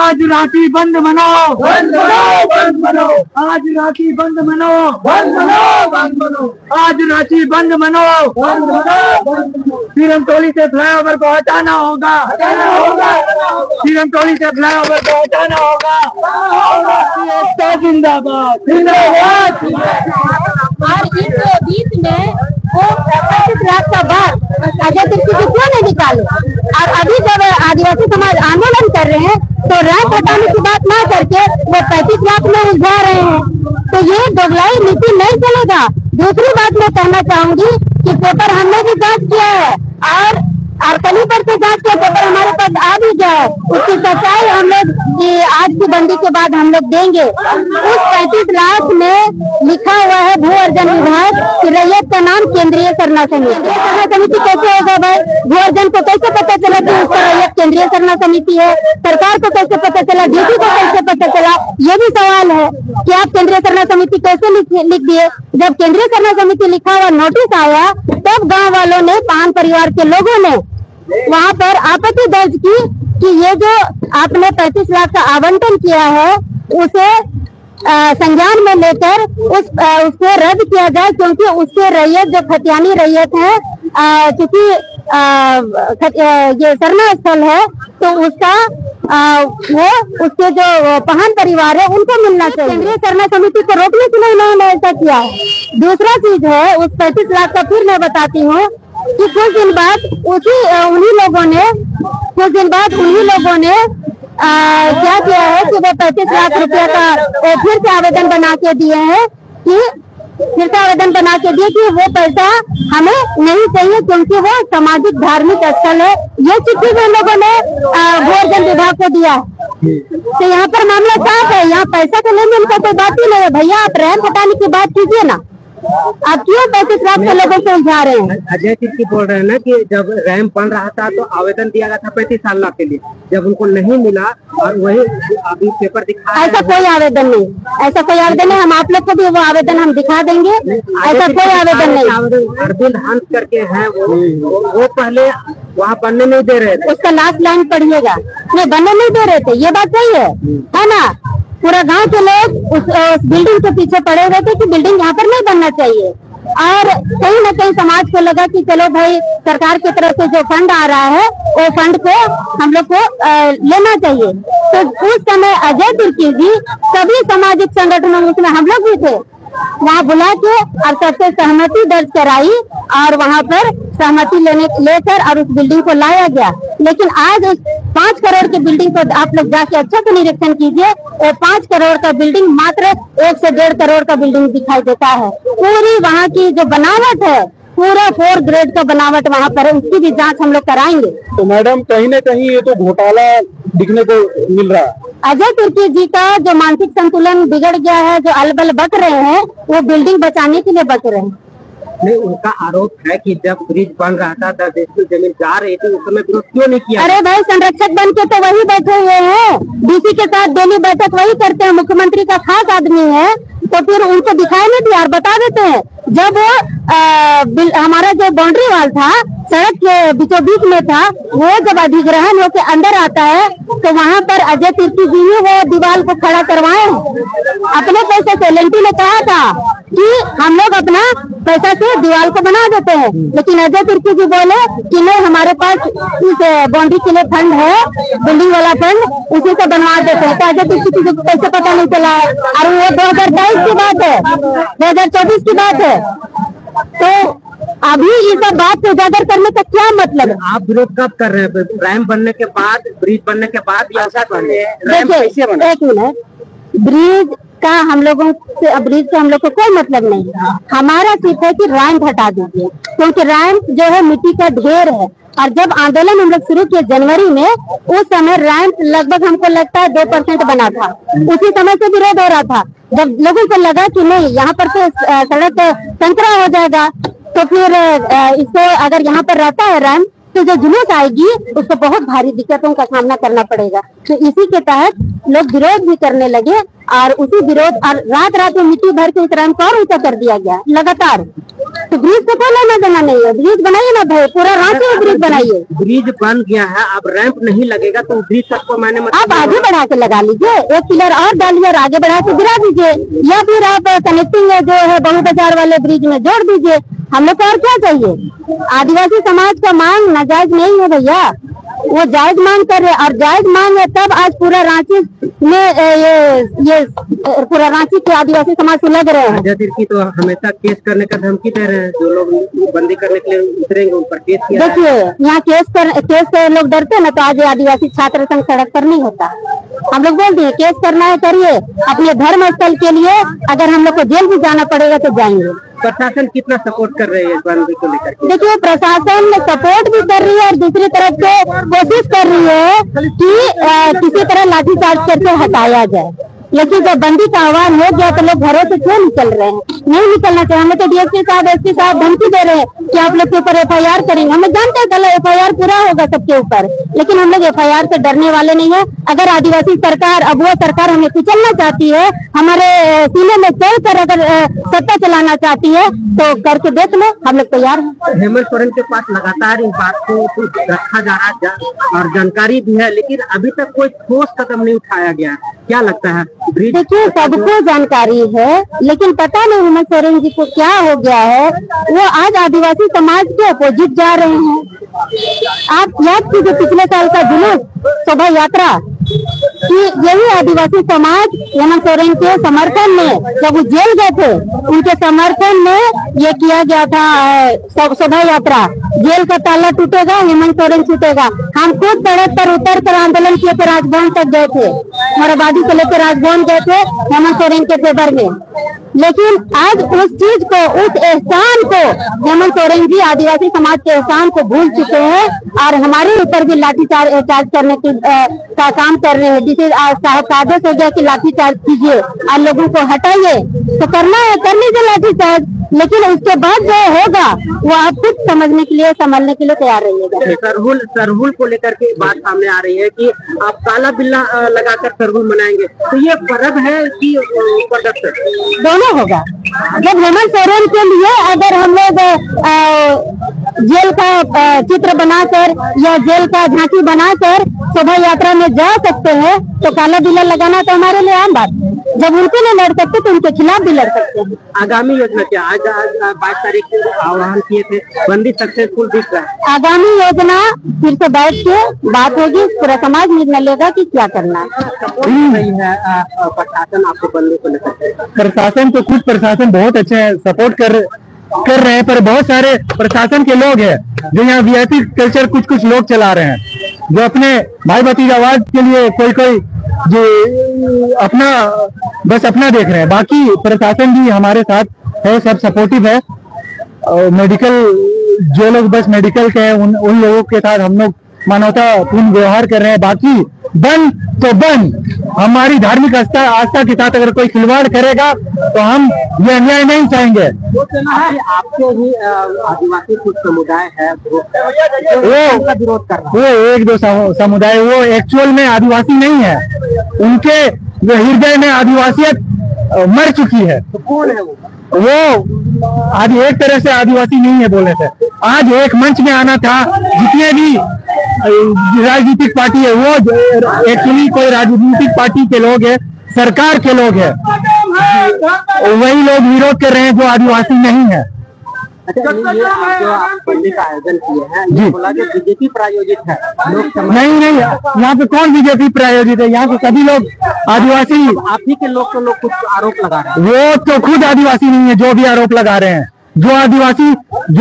आज राखी बंद मनाओ, बंद मनाओ, बंद मनाओ, आज राखी बंद मनाओ, बंद मनाओ, बंद मनाओ, आज राखी बंद मनाओ। बंद मनाओ, बंद मनाओ। सीरमटोली से फ्लाईओवर को हटाना होगा, हटाना होगा, सीरमटोली से फ्लाईओवर को हटाना होगा। जिंदाबाद, जिंदाबाद। और इस बीच में वो 25 लाख का बात अजय तिर्की जी क्यों नहीं निकाले? और अभी जब आदिवासी समाज आंदोलन कर रहे हैं तो रैंप हटाने की बात ना करके वो 35 लाख में उलझा रहे हैं, तो ये दोगलाई नीति नहीं चलेगा। दूसरी बात मैं कहना चाहूंगी कि पेपर हमने भी जांच किया है और कली पर से जांच किया, पेपर हमारे पास आ भी गया है। उसकी सच्चाई हम लोग आज की बंदी के बाद हम लोग देंगे। उस 35 लाख में लिखा हुआ है भू अर्जन विभाग की रैयत का नाम केंद्रीय सरना समिति। सरना समिति कैसे होगा भाई? भू अर्जन को कैसे पता चला कि उसका रैयत केंद्रीय सरना समिति है? सरकार को कैसे पता चला? डीसी को कैसे पता चला? ये भी सवाल है कि आप केंद्रीय सरना समिति कैसे लिख दिए? जब केंद्रीय सरना समिति लिखा हुआ नोटिस आया तब गाँव वालों ने, पान परिवार के लोगों ने वहाँ पर आपत्ति दर्ज की कि ये जो आपने 35 लाख का आवंटन किया है उसे संज्ञान में लेकर उसको रद्द किया जाए, क्योंकि उसके रैयत जो खतियानी रैयत है, क्योंकि ये सरना स्थल है तो उसका वो उसके जो पहान परिवार है उनको मिलना चाहिए। केंद्रीय सरना समिति को रोकने के लिए इन्होंने ऐसा किया है। दूसरा चीज है, उस 35 लाख का फिर मैं बताती हूँ कि कुछ दिन बाद उन्हीं लोगों ने क्या किया है कि वो 35 लाख रुपया का फिर से आवेदन बना के दिए हैं कि वो पैसा हमें नहीं चाहिए, क्योंकि वो सामाजिक धार्मिक स्थल है। ये चिट्ठी भी लोगों ने भू अर्जन विभाग को दिया। तो यहाँ पर मामला साफ है, यहाँ पैसा का लेन देन का कोई बात ही नहीं है। भैया आप रैंप हटाने की बात कीजिए ना, आप क्यों 35 लाख के लोगों से उलझा रहे हैं? अजय तिर्की बोल रहे हैं ना कि जब रैंप बन रहा था तो आवेदन दिया गया था 35 लाख के लिए, जब उनको नहीं मिला और वही अभी पेपर दिखा। ऐसा कोई आवेदन नहीं, ऐसा कोई आवेदन नहीं। हम आप लोग को भी वो आवेदन हम दिखा देंगे। ऐसा कोई आवेदन नहीं। अरविंद हंस करके हैं वो पहले वहाँ बनने नहीं दे रहे थे। उसका लास्ट लाइन पढ़िएगा, नहीं बनने नहीं दे रहे थे, ये बात सही है ना? पूरा गांव के लोग उस बिल्डिंग के पीछे पड़े हुए थे कि बिल्डिंग यहाँ पर नहीं बनना चाहिए, और कहीं न कहीं समाज को लगा कि चलो भाई सरकार की तरफ से जो फंड आ रहा है वो फंड को हम लोग को लेना चाहिए। तो उस समय अजय तिर्की जी सभी सामाजिक संगठनों में, उसमें हम लोग भी थे, वहाँ बुला के और सबसे सहमति दर्ज कराई और वहाँ पर सहमति लेकर और उस बिल्डिंग को लाया गया। लेकिन आज उस 5 करोड़ की बिल्डिंग को आप लोग जाके अच्छा से निरीक्षण कीजिए, वो 5 करोड़ का बिल्डिंग मात्र 1 से 1.5 करोड़ का बिल्डिंग दिखाई देता है। पूरी वहाँ की जो बनावट है, पूरा 4 ग्रेड का बनावट वहाँ पर है, उसकी भी जांच हम लोग कराएंगे। तो मैडम कहीं न कहीं ये तो घोटाला दिखने को मिल रहा है। अजय तिर्की जी का जो मानसिक संतुलन बिगड़ गया है, जो अलबल बक रहे हैं, वो बिल्डिंग बचाने के लिए बक रहे हैं। नहीं, उनका आरोप है कि जब ब्रिज बन रहा था 10 एकड़ जमीन जा रही थी, उस समय विरोध क्यों नहीं किया? अरे भाई, संरक्षक बन के तो वही बैठे हुए हैं, डीसी के साथ डेली बैठक वही करते हैं, मुख्यमंत्री का खास आदमी है, तो फिर उनको दिखाई नहीं दिया और बता देते हैं। जब हमारा जो बाउंड्री वाल था सड़क के बीचों बीच में था, वो जब अधिग्रहण होकर अंदर आता है तो वहाँ पर अजय तिर्की जी ने वो दीवार को खड़ा करवाए अपने पैसे से। एलएनटी ने कहा था कि हम लोग अपना पैसा से दीवार को बना देते हैं, लेकिन अजय तिर्की जी बोले कि नहीं, हमारे पास इस बाउंड्री के लिए फंड है, बिल्डिंग वाला फंड, उसी से बनवा देते हैं। तो अजय तिर्की जी को कैसे पता नहीं चला? और वो 2022 की बात है, 2024 की बात है। तो अभी ये सब बात को उजागर करने का क्या मतलब है? आप विरोध कब कर रहे हैं? रैंप बनने के बाद, ब्रिज बनने के बाद या ऐसा बनने? देखिए, एक मिनट, ब्रिज का हम लोगों से, ब्रिज से हम लोग को कोई मतलब नहीं है। हमारा सिर्फ है कि रैंप हटा दीजिए, क्योंकि रैंप जो है मिट्टी का ढेर है। और जब आंदोलन हम लोग शुरू किए जनवरी में, उस समय रैंप लगभग हमको लगता है 2% बना था। उसी समय से विरोध हो रहा था। जब लोगों को लगा कि नहीं, यहाँ पर तो सड़क संकरा हो जाएगा, तो फिर इसको अगर यहाँ पर रहता है रैंप, तो जो जुलूस आएगी उसको बहुत भारी दिक्कतों का सामना करना पड़ेगा। तो इसी के तहत लोग विरोध भी करने लगे, और उसी विरोध और रात रात में मिट्टी भर के इस रैंप को और ऊंचा कर दिया गया लगातार। तो ब्रिज को कोई लेना देना नहीं है। ब्रिज बनाइए ना भाई, पूरा रांची में ब्रिज बनाइए। ब्रिज बन गया है, अब रैंप नहीं लगेगा तो ब्रिज सबको मैंने आप आगे बढ़ा के लगा लीजिए, एक पिलर और डालिए और आगे बढ़ा के गिरा दीजिए, या फिर आप कनेक्टिंग जो है बहु बाजार वाले ब्रिज में जोड़ दीजिए। हम लोग को और क्या चाहिए? आदिवासी समाज का मांग नाजायज नहीं है भैया, वो जायज मांग कर रहे, और जायज मांग है तब आज पूरा रांची में ये पूरा रांची के आदिवासी समाज से लग रहे हैं। अजय तिर्की तो हमेशा केस करने का धमकी दे रहे हैं, जो लोग बंदी करने के लिए उतरेंगे उन पर केस किया। देखिए यहाँ केस से लोग डरते हैं ना, तो आज आदिवासी छात्र संघ सड़क पर नहीं होता। हम लोग बोल दिए केस करना है करिए, अपने धर्म स्थल के लिए अगर हम लोग को जेल भी जाना पड़ेगा तो जाएंगे। प्रशासन कितना सपोर्ट कर रही है इस बंदी को लेकर? देखिए प्रशासन सपोर्ट भी कर रही है और दूसरी तरफ से कोशिश कर रही है कि किसी तरह लाठीचार्ज करके हटाया जाए, लेकिन जब बंदी का आह्वान हो गया तो लोग घरों से क्यों निकल रहे हैं? नहीं निकलना चाहिए। हमें तो डीएसपी साहब एसपी साहब धमकी दे रहे हैं कि आप लोग के ऊपर एफआईआर करेंगे। हमें जानते हैं कल एफआईआर पूरा होगा सबके ऊपर, लेकिन हम लोग एफआईआर से डरने वाले नहीं है। अगर आदिवासी सरकार, अब वो सरकार हमें कुचलना चाहती है, हमारे सीने में चढ़ कर अगर सत्ता चलाना चाहती है तो करके देख लो, हम लोग तैयार हैं। हेमंत सोरेन के पास लगातार इन बात को रखा जा रहा है और जानकारी भी है, लेकिन अभी तक कोई ठोस कदम नहीं उठाया गया। क्या लगता है? देखिए सबको जानकारी है, लेकिन पता नहीं हेमंत सोरेन जी को क्या हो गया है, वो आज आदिवासी समाज के अपोजिट जा रहे हैं। आप याद कीजिए पिछले साल का जुलूस शोभा यात्रा कि यही आदिवासी समाज हेमंत सोरेन के समर्थन में, जब वो जेल गए थे उनके समर्थन में ये किया गया था शोभा यात्रा। जेल का ताला टूटेगा, हेमंत सोरेन छूटेगा। हम खुद सड़क पर उतर कर आंदोलन किए थे, राजभवन तक गए थे, मोराबादी से लेकर राजभवन गए थे हेमंत सोरेन के फेवर में। लेकिन आज उस चीज को, उस एहसान को हेमंत सोरेन जी आदिवासी समाज के एहसान को भूल चुके हैं और हमारे ऊपर भी लाठीचार्ज करने का काम कर रहे हैं। जिसे आदेश हो गया कि लाठीचार्ज कीजिए और लोगों को हटाइए, तो करना है कर लीजिए लाठीचार्ज, लेकिन उसके बाद जो होगा वो आप खुद समझने के लिए, संभलने के लिए तैयार रहिएगा। सरहुल को लेकर के बात सामने आ रही है कि आप काला बिल्ला लगाकर सरहुल मनाएंगे, तो ये पर्व है कि प्रदर्शन दोनों होगा। जब हेमंत सोरेन के लिए अगर हम लोग जेल का चित्र बनाकर या जेल का झांकी बनाकर शोभा यात्रा में जा सकते हैं, तो काला बिल्ला लगाना तो हमारे लिए आम बात है। जब उनके लिए लड़ सकते तो उनके खिलाफ भी लड़ सकते हैं। आगामी योजना क्या? आज 22 तारीख को आह्वान किए थे, बंदी सक्सेसफुल दिख रहा है। आगामी योजना फिर से बैठ के बात होगी, पूरा समाज निर्णय लेगा कि क्या करना है। सही है प्रशासन आपको बंदी को लेकर? प्रशासन तो खुद प्रशासन बहुत अच्छा है, सपोर्ट कर रहे हैं, पर बहुत सारे प्रशासन के लोग हैं जो यहाँ वीआईपी कल्चर कुछ लोग चला रहे हैं, जो अपने भाई भतीजावाद के लिए कोई जो अपना देख रहे हैं। बाकी प्रशासन भी हमारे साथ है, सब सपोर्टिव है। मेडिकल जो लोग बस मेडिकल के हैं उन लोगों के साथ हम लोग मानवतापूर्ण व्यवहार कर रहे हैं। बाकी बंद तो बंद, हमारी धार्मिक आस्था के साथ अगर कोई खिलवाड़ करेगा तो हम ये अन्याय नहीं चाहेंगे। आपके ही आदिवासी कुछ समुदाय है वो विरोध कर रहा है, वो एक दो समुदाय, वो एक्चुअल में आदिवासी नहीं है, उनके हृदय में आदिवासियत मर चुकी है। तो कौन है वो आज एक तरह से आदिवासी नहीं है बोलने से। आज एक मंच में आना था, जितने भी राजनीतिक पार्टी है वो एक्चुअली कोई राजनीतिक पार्टी के लोग है, सरकार के लोग है, वही लोग विरोध कर रहे हैं जो आदिवासी नहीं है। अच्छा, जो आप बंदी का आयोजन किए हैं, ये बोला कि बीजेपी प्रायोजित है, लोग नहीं, यहाँ पे कौन बीजेपी प्रायोजित है? यहाँ पे सभी लोग आदिवासी, आप ही के लोग तो लोग कुछ आरोप लगा रहे हैं। वो तो खुद आदिवासी नहीं है जो भी आरोप लगा रहे हैं। जो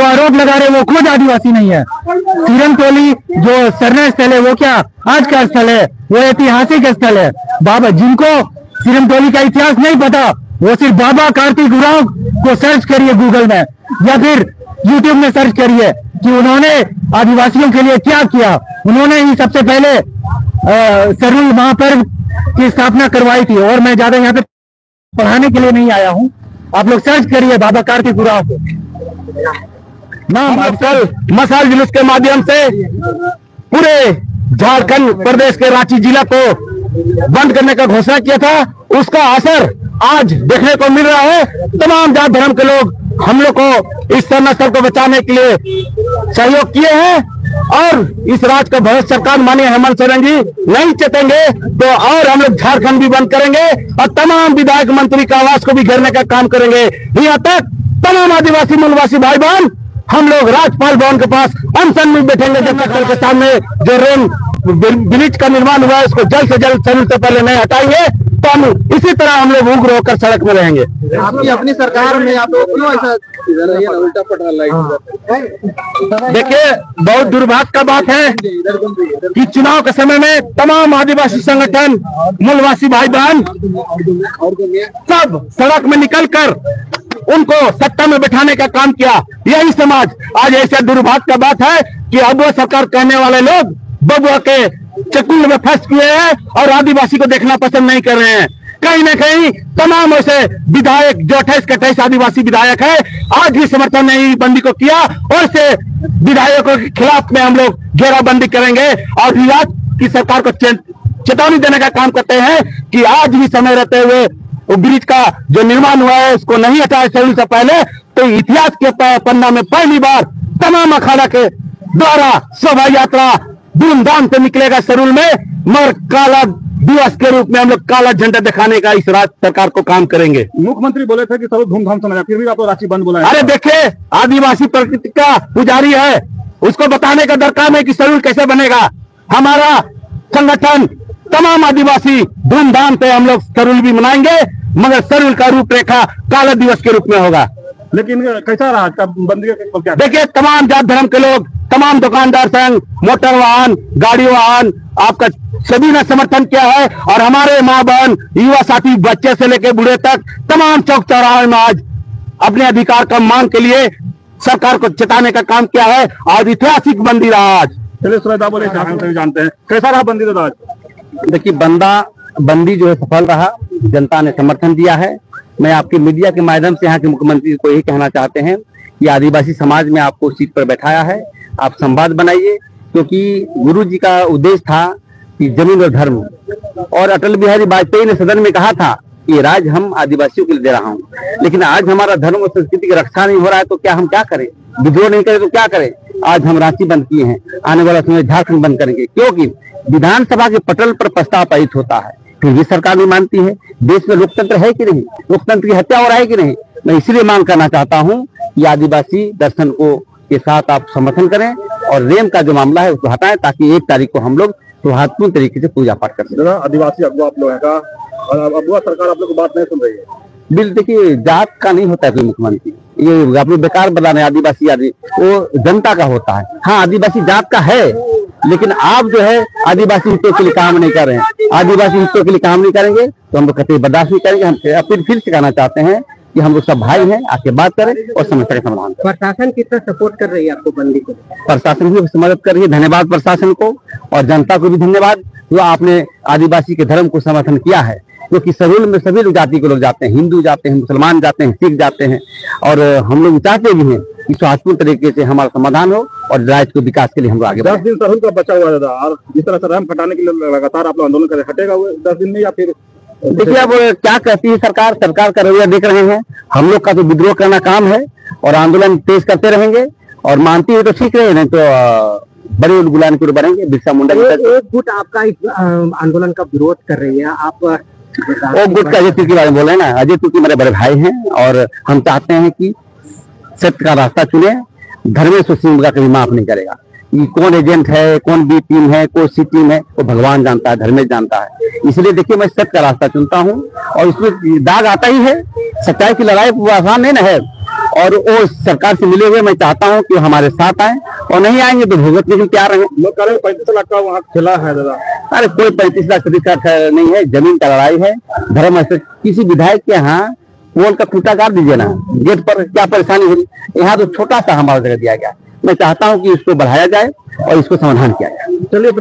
आरोप लगा रहे हैं वो खुद आदिवासी नहीं है। सिरमटोली जो सरना स्थल है वो क्या आज का स्थल है? वो ऐतिहासिक स्थल है। बाबा, जिनको सिरमटोली का इतिहास नहीं पता, वो सिर्फ बाबा कार्तिक उरांव को सर्च करिए गूगल में या फिर यूट्यूब में सर्च करिए कि उन्होंने आदिवासियों के लिए क्या किया। उन्होंने ही सबसे पहले सरहुल महापर्व की स्थापना करवाई थी। और मैं ज्यादा यहाँ पे पढ़ाने के लिए नहीं आया हूँ, आप लोग सर्च करिए बाबा कार्तिक उरांव को। नाम कल मशाल जुलूस के माध्यम से पूरे झारखंड प्रदेश के रांची जिला को बंद करने का घोषणा किया था, उसका असर आज देखने को मिल रहा है। तमाम जात धर्म के लोग हम लोग को इस नस्ल को बचाने के लिए सहयोग किए हैं। और इस राज्य का भारत सरकार माननीय हेमंत सोरेन जी नहीं चेतेंगे तो और हम लोग झारखंड भी बंद करेंगे और तमाम विधायक मंत्री का आवास को भी घेरने का काम करेंगे। यहाँ तक तमाम आदिवासी मूलवासी भाई बहन हम लोग राज्यपाल भवन के पास अनशन में बैठेंगे जब तक के सामने जो रेल ब्रिज का निर्माण हुआ है उसको जल्द से जल्द समय से पहले नहीं हटाएंगे तो हम इसी तरह हम लोग उग्र होकर सड़क में रहेंगे। आपकी अपनी सरकार में आप लोग क्यों ऐसा उल्टा पटा देखिए, बहुत दुर्भाग्य का बात है कि चुनाव के समय में तमाम आदिवासी संगठन मूलवासी भाई बहन सब सड़क में निकलकर उनको सत्ता में बैठाने का काम किया। यही समाज आज ऐसे दुर्भाग्य का बात है कि अब वो सरकार कहने वाले लोग बबुआ के चक्कुल में फंस गए हैं और आदिवासी को देखना पसंद नहीं कर रहे हैं। कहीं न कहीं तमाम ऐसे विधायक जो 28 के 28 आदिवासी विधायक है आज भी समर्थन नहीं बंदी को किया और से विधायकों के खिलाफ में हम लोग घेराबंदी करेंगे और राज्य की सरकार को चेतावनी देने का काम करते हैं कि आज भी समय रहते हुए ब्रिज का जो निर्माण हुआ है उसको नहीं हटाए शेड्यूल से पहले। तो इतिहास के पन्ना में पहली बार तमाम अखाड़ा के द्वारा शोभा यात्रा धूमधाम से निकलेगा शेड्यूल में, मगर काला दिवस के रूप में हम लोग काला झंडा दिखाने का इस राज्य सरकार को काम करेंगे। मुख्यमंत्री बोले थे कि सब धूमधाम से मनाया, फिर भी आप लोग रांची बंद बोला। अरे देखिए, आदिवासी प्रकृति का पुजारी है, उसको बताने का दरकार है कि शेड्यूल कैसे बनेगा। हमारा संगठन तमाम आदिवासी धूमधाम से हम लोग शेड्यूल भी मनाएंगे, मगर शेड्यूल का रूपरेखा काला दिवस के रूप में होगा। लेकिन कैसा रहा बंदी का क्या? देखिए, तमाम जात धर्म के लोग, तमाम दुकानदार संघ, मोटर वाहन, गाड़ी वाहन आपका सभी ने समर्थन किया है और हमारे माँ बहन, युवा साथी, बच्चे से लेकर बूढ़े तक तमाम चौक चौराहे में आज अपने अधिकार का मांग के लिए सरकार को चेताने का काम किया है। आज ऐतिहासिक बंदी रहा। आज चलिए सुरेदा बोले जानते हैं कैसा रहा बंदी का? देखिए, बंदी जो है सफल रहा, जनता ने समर्थन दिया है। मैं आपके मीडिया के माध्यम से यहाँ के मुख्यमंत्री को यही कहना चाहते हैं कि आदिवासी समाज में आपको सीट पर बैठाया है, आप संवाद बनाइए, क्योंकि गुरु जी का उद्देश्य था कि जमीन और धर्म, और अटल बिहारी वाजपेयी ने सदन में कहा था कि राज हम आदिवासियों के लिए दे रहा हूँ, लेकिन आज हमारा धर्म और संस्कृति की रक्षा नहीं हो रहा है तो क्या हम क्या करें? विद्रोह नहीं करें तो क्या करें? आज हम रांची बंद किए हैं, आने वाला समय झारखंड बंद करेंगे, क्योंकि विधानसभा के पटल पर प्रस्ताव पारित होता है, फिर भी सरकार नहीं मानती है। देश में लोकतंत्र है कि नहीं? लोकतंत्र की हत्या हो रहा है कि नहीं? मैं इसलिए मांग करना चाहता हूँ कि आदिवासी दर्शन को के साथ आप समर्थन करें और रेम का जो मामला है उसको हटाएं, ताकि 1 तारीख को हम लोग सौहार्दपूर्ण तरीके से पूजा पाठ कर सकें। आदिवासी अगुआ आप लोग हैं का, और अगुआ सरकार आप लोग की बात नहीं सुन रही है। बिल देखिए, जात का नहीं होता है कोई मुख्यमंत्री, ये अपने बेकार बता रहे आदिवासी वो जनता का होता है। हाँ, आदिवासी जात का है, लेकिन आप जो है आदिवासी हितों के लिए काम नहीं कर रहे हैं। आदिवासी हितों के लिए काम नहीं करेंगे तो हम लोग कतई बर्दाश्त नहीं करेंगे। हम फिर से कहना चाहते हैं कि हम लोग सब भाई हैं, आके बात करें और समस्या का समाधान करें। प्रशासन कितना सपोर्ट कर रही है आपको बंदी को? प्रशासन भी मदद कर रही है, धन्यवाद प्रशासन को, और जनता को भी धन्यवाद जो आपने आदिवासी के धर्म को समर्थन किया है, क्योंकि शेड्यूल में सभी जाति के लोग जाते हैं, हिंदू जाते हैं, मुसलमान जाते हैं, सिख जाते हैं, और हम लोग चाहते भी हैं कि सौहार्दपूर्ण तरीके से हमारा समाधान हो और राज्य को विकास के लिए हम लोग आगे 10 दिन शेड्यूल का बचा हुआ था, और जिस तरह से रैम हटाने के लिए लगातार आप लोग आंदोलन करें, हटेगा वो 10 दिन में या फिर? देखिए, अब क्या कहती है सरकार का रवैया देख रहे हैं। हम लोग का तो विद्रोह करना काम है और आंदोलन तेज करते रहेंगे, और मानती है तो ठीक रहे, नहीं तो बड़े उलगुलान की ओर बढ़ेंगे। बिरसा मुंडा एक गुट आपका इस आंदोलन का विरोध कर रही है, आप वो गुट का अजय तुर्की के बारे में बोल रहे हैं ना। अजय तुर्की मेरे बड़े भाई हैं और हम चाहते हैं कि सत्य का रास्ता चुने। धर्मेश सिंह का कभी माफ नहीं करेगा। ये कौन एजेंट है, कौन बी टीम है, कौन सी टीम है, वो भगवान जानता है, धर्मेश जानता है। इसलिए देखिए, मैं सत्य का रास्ता चुनता हूँ और इसमें दाग आता ही है। सच्चाई की लड़ाई आसान नहीं ना है, और वो सरकार से मिले हुए मैं चाहता हूँ कि हमारे साथ आए, और नहीं आएंगे तो भुगत के लिए तैयार रहें। लोग कह रहे 35 लाख का वहाँ खिला है दादा। अरे कोई 35 लाख नहीं है, जमीन का लड़ाई है। धर्म ऐसे किसी विधायक के यहाँ पोल का खूंटा काट दीजिए ना, गेट पर क्या परेशानी होगी? यहाँ तो छोटा सा हमारा जगह दिया गया। मैं चाहता हूँ कि इसको बढ़ाया जाए और इसको समाधान किया जाए। चलिए।